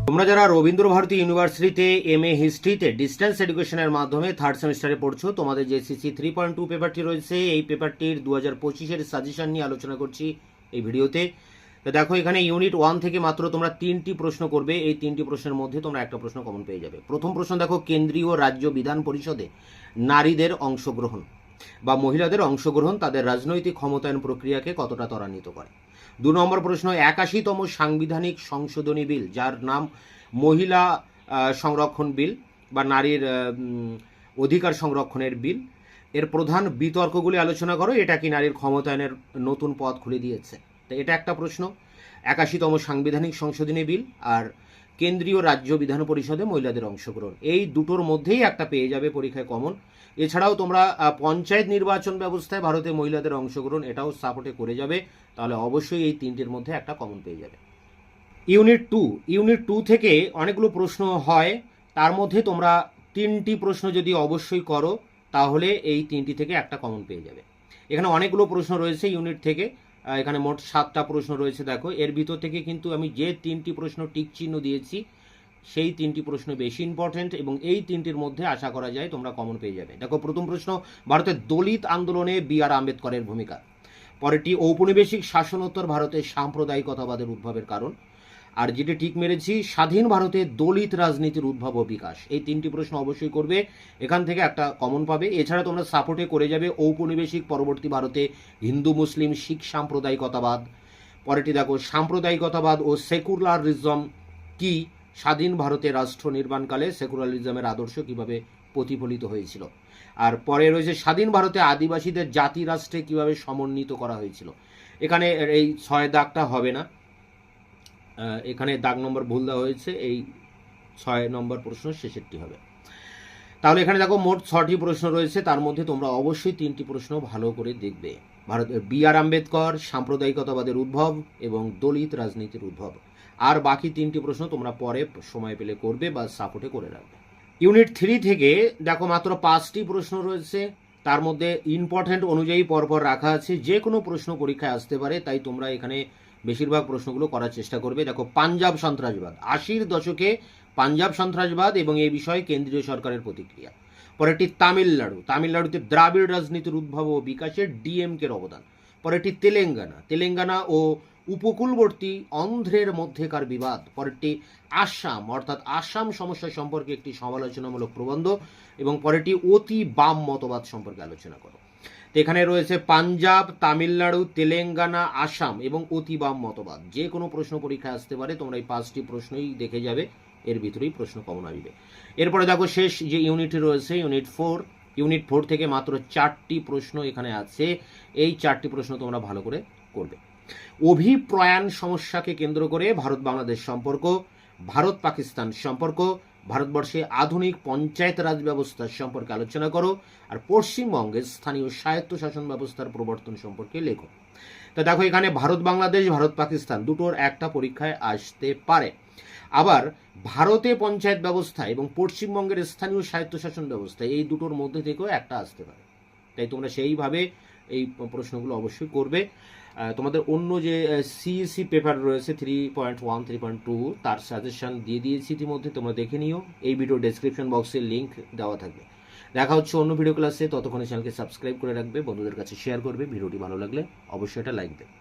তোমরা যারা রবীন্দ্র ভারতী ইউনিভার্সিটিতে এমএ হিস্ট্রিতে ডিস্টেন্স এডুকেশনের মাধ্যমে থার্ড সেমিস্টারে পড়ছো, তোমাদের যে সিসি 3.2 পেপারটি রয়েছে, এই পেপারটির 2025-এর সাজেশন নিয়ে আলোচনা করছি এই ভিডিওতে। তো দেখো, এখানে ইউনিট 1 থেকে মাত্র তোমরা 3টি প্রশ্ন করবে। এই 3টি প্রশ্নের মধ্যে তোমরা একটা প্রশ্ন কমন পেয়ে যাবে। প্রথম প্রশ্ন দেখো, কেন্দ্রীয় রাজ্য বিধান পরিষদে নারীদের অংশগ্রহণ বা মহিলাদের অংশগ্রহণ তাদের রাজনৈতিক ক্ষমতায়ন প্রক্রিয়াকে কতটা ত্বরান্বিত করে। 2 নম্বর প্রশ্ন, 81তম সাংবিধানিক সংশোধনী বিল, যার নাম মহিলা সংরক্ষণ বিল বা নারীর অধিকার সংরক্ষণের বিল, এর প্রধান বিতর্কগুলি আলোচনা করো। এটা কি নারীর ক্ষমতায়নের নতুন পথ খুলে দিয়েছে? তো এটা একটা প্রশ্ন। 81তম সাংবিধানিক সংশোধনী বিল আর কেন্দ্রীয় রাজ্য বিধান পরিষদে মহিলাদের অংশগ্রহণ, এই দুটোর মধ্যেই একটা পেয়ে যাবে পরীক্ষায় কমন। এছাড়াও তোমরা পঞ্চায়েত নির্বাচন ব্যবস্থায় ভারতে মহিলাদের অংশগ্রহণ, এটাও সাপোর্টে করে যাবে। তাহলে অবশ্যই এই 3টির মধ্যে একটা কমন পেয়ে যাবে। ইউনিট 2 থেকে অনেকগুলো প্রশ্ন হয়, তার মধ্যে তোমরা 3টি প্রশ্ন যদি অবশ্যই করো তাহলে এই 3টি থেকে একটা কমন পেয়ে যাবে। এখানে অনেকগুলো প্রশ্ন রয়েছে ইউনিট থেকে, এখানে মোট 7টা প্রশ্ন রয়েছে। দেখো, এর ভিতর থেকে কিন্তু আমি যে 3টি প্রশ্ন টিক চিহ্ন দিয়েছি সেই 3টি প্রশ্ন বেশি ইম্পর্টেন্ট এবং এই 3টির মধ্যে আশা করা যায় তোমরা কমন পেয়ে যাবে। দেখো, প্রথম প্রশ্ন, ভারতের দলিত আন্দোলনে বি.আর. আম্বেদকরের ভূমিকা। পরেরটি, ঔপনিবেশিক শাসনোত্তর ভারতের সাম্প্রদায়িকতাবাদের উদ্ভবের কারণ। আর যেটা ঠিক মেরেছি, স্বাধীন ভারতে দলিত রাজনীতির উদ্ভব ও বিকাশ। এই 3টি প্রশ্ন অবশ্যই করবে, এখান থেকে একটা কমন পাবে। এছাড়া তোমরা সাপোর্টে করে যাবে ঔপনিবেশিক পরবর্তী ভারতে হিন্দু মুসলিম শিখ সাম্প্রদায়িকতাবাদ। পরেরটি দেখো, সাম্প্রদায়িকতাবাদ ও সেকুলারিজম কি, স্বাধীন ভারতে রাষ্ট্র নির্মাণকালে সেকুলারিজমের আদর্শ কিভাবে প্রতিফলিত হয়েছিল। আর পরে রয়েছে, স্বাধীন ভারতে আদিবাসীদের জাতি রাষ্ট্রে কিভাবে সমন্বিত করা হয়েছিল। এখানে এই 6 দাগটা হবে না, এখানে দাগ নম্বর ভুল দেওয়া হয়েছে, এই 6 নম্বর প্রশ্ন শেষেরটি হবে। তাহলে এখানে দেখো, মোট 6টি প্রশ্ন রয়েছে, তার মধ্যে তোমরা অবশ্যই 3টি প্রশ্ন ভালো করে দেখবে। বি.আর. আম্বেদকর, সাম্প্রদায়িকতাবাদের উদ্ভব এবং দলিত রাজনীতির উদ্ভব। আর বাকি 3টি প্রশ্ন তোমরা পরে সময় পেলে করবে বা সাপোর্টে করে রাখবে। ইউনিট 3 থেকে দেখো, মাত্র 5টি প্রশ্ন রয়েছে, তার মধ্যে ইম্পর্টেন্ট অনুযায়ী পরপর রাখা আছে। যে কোনো প্রশ্ন পরীক্ষায় আসতে পারে, তাই তোমরা এখানে বেশিরভাগ প্রশ্নগুলো করার চেষ্টা করবে। দেখো, পাঞ্জাব সন্ত্রাসবাদ, 80-র দশকে পাঞ্জাব সন্ত্রাসবাদ এবং এই বিষয়ে কেন্দ্রীয় সরকারের প্রতিক্রিয়া। পরেরটি তামিলনাড়ুতে দ্রাবিড় রাজনীতির উদ্ভব ও বিকাশে ডিএমকের অবদান। পরেরটি তেলেঙ্গানা ও উপকূলবর্তী অন্ধ্রের মধ্যেকার বিবাদ। পরেরটি আসাম, অর্থাৎ আসাম সমস্যা সম্পর্কে একটি সমালোচনামূলক প্রবন্ধ। এবং পরেরটি অতি বাম মতবাদ সম্পর্কে আলোচনা করো। এখানে রয়েছে পাঞ্জাব, তামিলনাড়ু, তেলেঙ্গানা, আসাম এবং অতি বাম মতবাদ। যে কোনো প্রশ্ন পরীক্ষায় আসতে পারে, তোমরা এই 5টি প্রশ্নই দেখে যাবে, এর ভিতরেই প্রশ্ন কমন আসবে। এরপরে দেখো, শেষ যে ইউনিটটি রয়েছে ইউনিট 4 থেকে মাত্র 4টি প্রশ্ন এখানে আছে। এই 4টি প্রশ্ন তোমরা ভালো করে করবে। অভিপ্রয়াণ সমস্যাকে কেন্দ্র করে ভারত বাংলাদেশ সম্পর্ক, ভারত পাকিস্তান সম্পর্ক, ভারতবর্ষে আধুনিক পঞ্চায়েত রাজ ব্যবস্থার সম্পর্কে আলোচনা করো। আর পশ্চিমবঙ্গের স্থানীয় স্বায়ত্তশাসন ব্যবস্থার প্রবর্তন সম্পর্কে লেখো। তো দেখো, এখানে ভারত বাংলাদেশ, ভারত পাকিস্তান দুটোর একটা পরীক্ষায় আসতে পারে। আবার ভারতে পঞ্চায়েত ব্যবস্থা এবং পশ্চিমবঙ্গের স্থানীয় স্বায়ত্তশাসন ব্যবস্থা, এই দুটোর মধ্যে থেকেও একটা আসতে পারে। তাই তোমরা সেইভাবে এই প্রশ্নগুলো অবশ্যই করবে। তোমাদের অন্য যে সিইসি পেপার রয়েছে 3.1, 3.2, তার সাজেশন দিয়ে দিয়েছি ইতিমধ্যে, তোমরা দেখে নিও। এই ভিডিও ডেসক্রিপশন বক্সে লিঙ্ক দেওয়া থাকবে। দেখা হচ্ছে অন্য ভিডিও ক্লাসে, ততক্ষণে চ্যানেলকে সাবস্ক্রাইব করে রাখবে, বন্ধুদের কাছে শেয়ার করবে। ভিডিওটি ভালো লাগলে অবশ্যই এটা লাইক দেবে।